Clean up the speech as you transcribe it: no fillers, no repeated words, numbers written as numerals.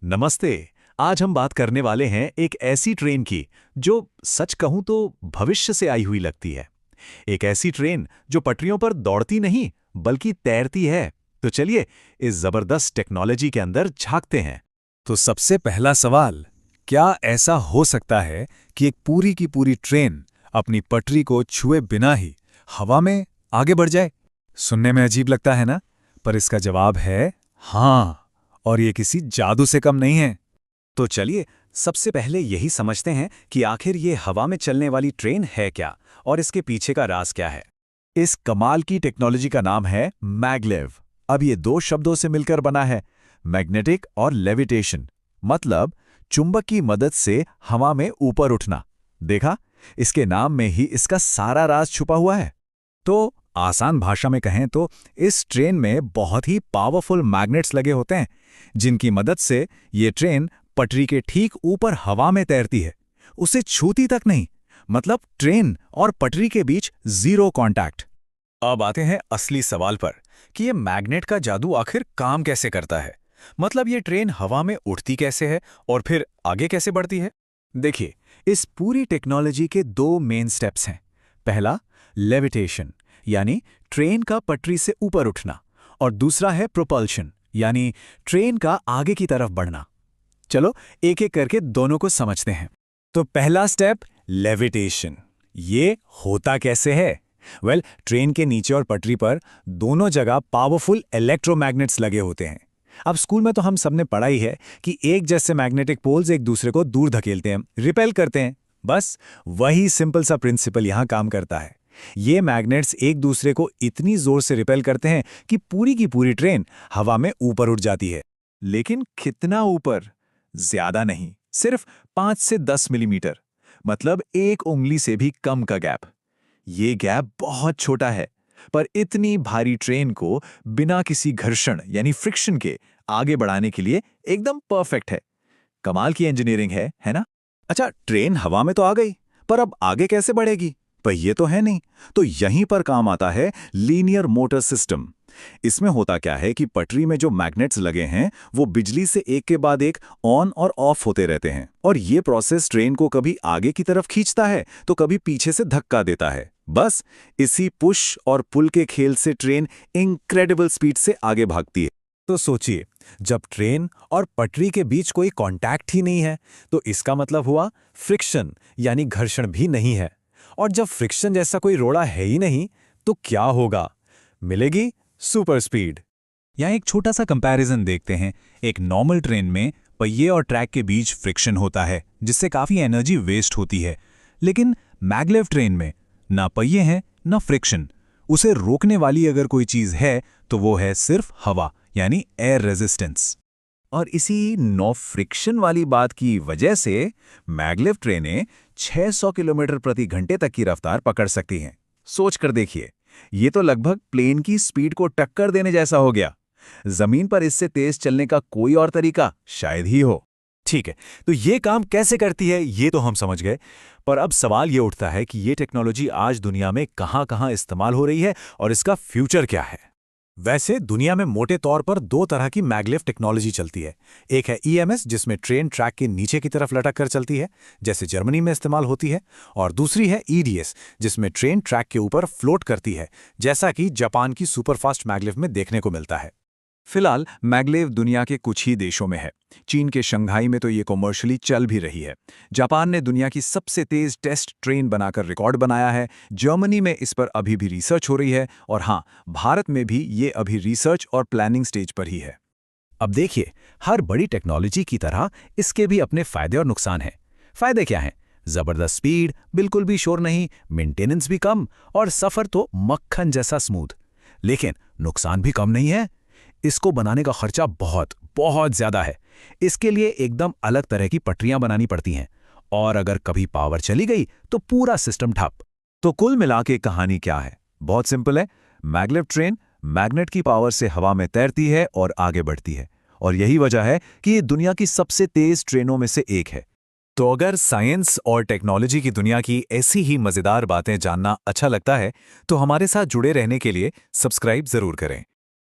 नमस्ते। आज हम बात करने वाले हैं एक ऐसी ट्रेन की जो सच कहूं तो भविष्य से आई हुई लगती है। एक ऐसी ट्रेन जो पटरियों पर दौड़ती नहीं बल्कि तैरती है। तो चलिए इस जबरदस्त टेक्नोलॉजी के अंदर झांकते हैं। तो सबसे पहला सवाल, क्या ऐसा हो सकता है कि एक पूरी की पूरी ट्रेन अपनी पटरी को छुए बिना ही हवा में आगे बढ़ जाए? सुनने में अजीब लगता है ना, पर इसका जवाब है हाँ, और ये किसी जादू से कम नहीं है। तो चलिए सबसे पहले यही समझते हैं कि आखिर ये हवा में चलने वाली ट्रेन है क्या और इसके पीछे का राज क्या है। इस कमाल की टेक्नोलॉजी का नाम है मैगलेव। अब ये दो शब्दों से मिलकर बना है, मैग्नेटिक और लेविटेशन, मतलब चुंबक की मदद से हवा में ऊपर उठना। देखा, इसके नाम में ही इसका सारा राज छुपा हुआ है। तो आसान भाषा में कहें तो इस ट्रेन में बहुत ही पावरफुल मैग्नेट्स लगे होते हैं, जिनकी मदद से ये ट्रेन पटरी के ठीक ऊपर हवा में तैरती है, उसे छूती तक नहीं। मतलब ट्रेन और पटरी के बीच जीरो कांटेक्ट। अब आते हैं असली सवाल पर कि ये मैग्नेट का जादू आखिर काम कैसे करता है। मतलब ये ट्रेन हवा में उड़ती कैसे है और फिर आगे कैसे बढ़ती है। देखिए, इस पूरी टेक्नोलॉजी के दो मेन स्टेप्स हैं। पहला, लेविटेशन, यानी ट्रेन का पटरी से ऊपर उठना, और दूसरा है प्रोपल्शन, यानी ट्रेन का आगे की तरफ बढ़ना। चलो एक एक करके दोनों को समझते हैं। तो पहला स्टेप, लेविटेशन। ये होता कैसे है? ट्रेन के नीचे और पटरी पर दोनों जगह पावरफुल इलेक्ट्रोमैग्नेट्स लगे होते हैं। अब स्कूल में तो हम सबने पढ़ा ही है कि एक जैसे मैग्नेटिक पोल्स एक दूसरे को दूर धकेलते हैं, रिपेल करते हैं। बस वही सिंपल सा प्रिंसिपल यहां काम करता है। ये मैग्नेट्स एक दूसरे को इतनी जोर से रिपेल करते हैं कि पूरी की पूरी ट्रेन हवा में ऊपर उठ जाती है। लेकिन कितना ऊपर? ज्यादा नहीं, सिर्फ 5 से 10 मिलीमीटर, मतलब एक उंगली से भी कम का गैप। ये गैप बहुत छोटा है, पर इतनी भारी ट्रेन को बिना किसी घर्षण यानी फ्रिक्शन के आगे बढ़ाने के लिए एकदम परफेक्ट है। कमाल की इंजीनियरिंग है ना? अच्छा, ट्रेन हवा में तो आ गई, पर अब आगे कैसे बढ़ेगी? पहिए तो है नहीं। तो यहीं पर काम आता है लीनियर मोटर सिस्टम। इसमें होता क्या है कि पटरी में जो मैग्नेट्स लगे हैं वो बिजली से एक के बाद एक ऑन और ऑफ होते रहते हैं, और ये प्रोसेस ट्रेन को कभी आगे की तरफ खींचता है तो कभी पीछे से धक्का देता है। बस इसी पुश और पुल के खेल से ट्रेन इनक्रेडिबल स्पीड से आगे भागती है। तो सोचिए, जब ट्रेन और पटरी के बीच कोई कांटेक्ट ही नहीं है, तो इसका मतलब हुआ फ्रिक्शन यानी घर्षण भी नहीं है। और जब फ्रिक्शन जैसा कोई रोड़ा है ही नहीं, तो क्या होगा? मिलेगी सुपर स्पीड। यहाँ एक छोटा सा कंपैरिजन देखते हैं। एक नॉर्मल ट्रेन में पहिए और ट्रैक के बीच फ्रिक्शन होता है, जिससे काफी एनर्जी वेस्ट होती है। लेकिन मैगलेव ट्रेन में ना पहिए हैं ना फ्रिक्शन। उसे रोकने वाली अगर कोई चीज है तो वो है सिर्फ हवा, यानी एयर रेजिस्टेंस। और इसी नो फ्रिक्शन वाली बात की वजह से मैगलेव ट्रेनें 600 किलोमीटर प्रति घंटे तक की रफ्तार पकड़ सकती हैं। सोच कर देखिए, ये तो लगभग प्लेन की स्पीड को टक्कर देने जैसा हो गया। जमीन पर इससे तेज चलने का कोई और तरीका शायद ही हो। ठीक है, तो ये काम कैसे करती है ये तो हम समझ गए, पर अब सवाल ये उठता है कि ये टेक्नोलॉजी आज दुनिया में कहां-कहां इस्तेमाल हो रही है और इसका फ्यूचर क्या है। वैसे दुनिया में मोटे तौर पर दो तरह की मैगलेव टेक्नोलॉजी चलती है। एक है ईएमएस, जिसमें ट्रेन ट्रैक के नीचे की तरफ लटक कर चलती है, जैसे जर्मनी में इस्तेमाल होती है, और दूसरी है ईडीएस, जिसमें ट्रेन ट्रैक के ऊपर फ्लोट करती है, जैसा कि जापान की सुपरफास्ट मैगलेव में देखने को मिलता है। फिलहाल मैगलेव दुनिया के कुछ ही देशों में है। चीन के शंघाई में तो ये कॉमर्शियली चल भी रही है। जापान ने दुनिया की सबसे तेज टेस्ट ट्रेन बनाकर रिकॉर्ड बनाया है। जर्मनी में इस पर अभी भी रिसर्च हो रही है, और हाँ, भारत में भी ये अभी रिसर्च और प्लानिंग स्टेज पर ही है। अब देखिए, हर बड़ी टेक्नोलॉजी की तरह इसके भी अपने फायदे और नुकसान हैं। फायदे क्या हैं? जबरदस्त स्पीड, बिल्कुल भी शोर नहीं, मेंटेनेंस भी कम, और सफर तो मक्खन जैसा स्मूथ। लेकिन नुकसान भी कम नहीं है। इसको बनाने का खर्चा बहुत बहुत ज्यादा है। इसके लिए एकदम अलग तरह की पटरियां बनानी पड़ती हैं, और अगर कभी पावर चली गई तो पूरा सिस्टम ठप। तो कुल मिला के कहानी क्या है? बहुत सिंपल है। मैगलेव ट्रेन मैग्नेट की पावर से हवा में तैरती है और आगे बढ़ती है, और यही वजह है कि ये दुनिया की सबसे तेज ट्रेनों में से एक है। तो अगर साइंस और टेक्नोलॉजी की दुनिया की ऐसी ही मजेदार बातें जानना अच्छा लगता है, तो हमारे साथ जुड़े रहने के लिए सब्सक्राइब जरूर करें।